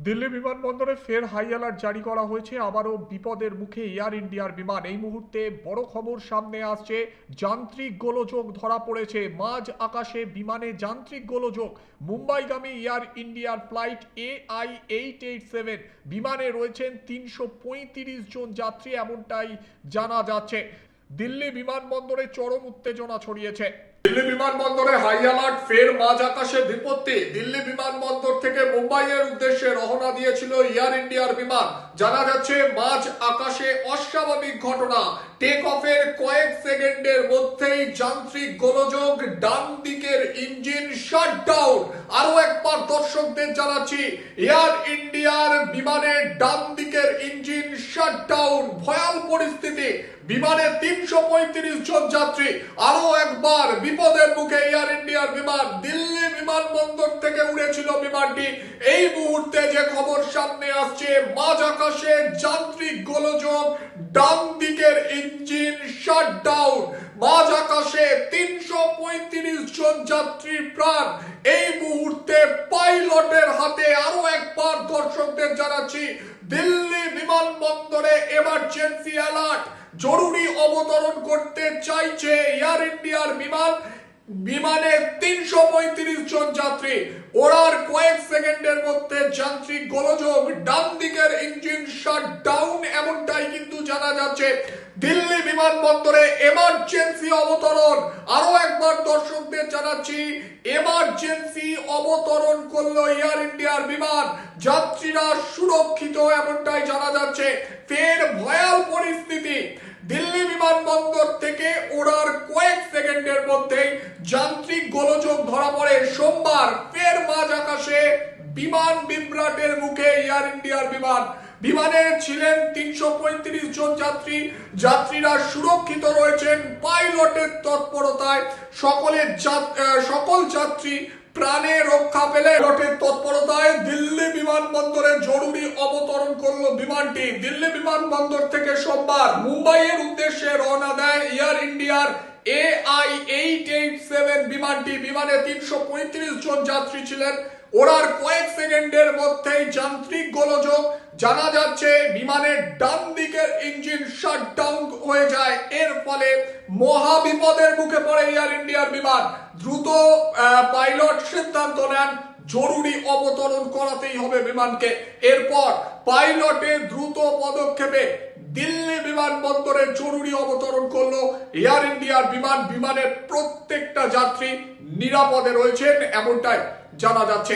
দিল্লি বিমানবন্দরে ফের high alert জারি করা হয়েছে। আবারও বিপদের মুখে এয়ার ইন্ডিয়ার বিমান। এই মুহূর্তে বড় খবর সামনে আসছে, যান্ত্রিক গোলযোগ ধরা পড়েছে। মাঝ আকাশে বিমানে যান্ত্রিক গোলযোগ। মুম্বাইগামী এয়ার ইন্ডিয়ার ফ্লাইট AI-887 বিমানে রয়েছেন ৩৩৫ জন যাত্রী, এমনটাই জানা যাচ্ছে। দিল্লি বিমানবন্দরে চরম উত্তেজনা ছড়িয়েছে। দিল্লি বিমানবন্দরে হাই অ্যালার্ট, ফের মাঝ আকাশে বিপত্তি। দিল্লি বিমানবন্দর থেকে মুম্বাইয়ের উদ্দেশ্যে রওনা দিয়েছিল এয়ার ইন্ডিয়ার বিমান। জানা যাচ্ছে মাঝ আকাশে অস্বাভাবিক ঘটনা। টেক অফের কয়েক সেকেন্ডের মধ্যেই যান্ত্রিক গোলযোগ, ডান দিকের ইঞ্জিন শাটডাউন। আরো একবার দর্শকদের জানাচ্ছি, এয়ার ইন্ডিয়ার বিমানের ডান দিকের ইঞ্জিন শাটডাউন। ভয়াল পরিস্থিতি। বিমানে ৩৩৫ জন যাত্রী। আরো একবার বিপদের মুখে এয়ার ইন্ডিয়ার বিমান। দিল্লি বিমানবন্দর থেকে উড়েছিল বিমানটি। এই মুহূর্তে যে খবর সামনে আসছে, মাঝ আকাশে যান্ত্রিক গোলযোগ, ডান দিকের ইঞ্জিন শাটডাউন। মাঝ আকাশে ৩৩৫ জন যাত্রীর প্রাণ এই মুহূর্তে পাইলটের হাতে। আরো একবার দর্শকদের জানাচ্ছি, দিল্লি বিমানবন্দরে এমার্জেন্সি অ্যালার্ট। জরুরি অবতরণ করতে চাইছে এয়ার ইন্ডিয়ার বিমান। বিমানে ৩৩৫ জন যাত্রী। ওড়ার কয়েক সেকেন্ডের মধ্যে যান্ত্রিক গোলযোগ, ডান দিকের ইঞ্জিন শাটডাউন, এমনটাই কিন্তু জানা যাচ্ছে। দিল্লি বিমানবন্দরে এমার্জেন্সি অবতরণ। আরো একবার দর্শকদের জানাচ্ছি, এমার্জেন্সি অবতরণ করলো এয়ার ইন্ডিয়ার বিমান। যাত্রীরা সুরক্ষিত, এমনটাই জানা যাচ্ছে। ফের ভয়াল পরিস্থিতি। দিল্লি বিমানবন্দর থেকে ওড়ার কয়েক সেকেন্ডের মধ্যেই যান্ত্রিক গোলযোগ ধরা পড়ে। সোমবার ফের মাঝ আকাশে বিমান বিভ্রাটের মুখে এয়ার ইন্ডিয়ার বিমান। বিমানে ছিলেন ৩৩৫ জন যাত্রী। যাত্রীরা সুরক্ষিত রয়েছেন পাইলটের তৎপরতায়। সকল যাত্রী প্রাণে রক্ষা পেলে পাইলটের তৎপরতায় দিল্লি বিমানবন্দরে জরুরি অবতরণ করলো বিমানটি। দিল্লি বিমানবন্দর থেকে সোমবার মুম্বাইয়ের উদ্দেশ্যে রওনা দেয় এয়ার ইন্ডিয়ার AI-887 বিমানটি। বিমানে ৩৩৫ জন যাত্রী ছিলেন। ওড়ার কয়েক সেকেন্ডের মধ্যেই যান্ত্রিক গোলযোগ। জানা যাচ্ছে বিমানের ডান দিকের ইঞ্জিন শাটডাউন হয়ে যায়। এর ফলে মহা বিপদের মুখে পড়ে এয়ার ইন্ডিয়ার বিমান। দ্রুত পাইলট সিদ্ধান্ত নেন, জরুরি অবতরণ করাতেই হবে বিমানকে। এরপর পাইলটের দ্রুত পদক্ষেপে দিল্লি বিমানবন্দরে জরুরি অবতরণ করলো এয়ার ইন্ডিয়ার বিমান। বিমানের প্রত্যেকটা যাত্রী নিরাপদে রয়েছেন, এমনটাই জানা যাচ্ছে।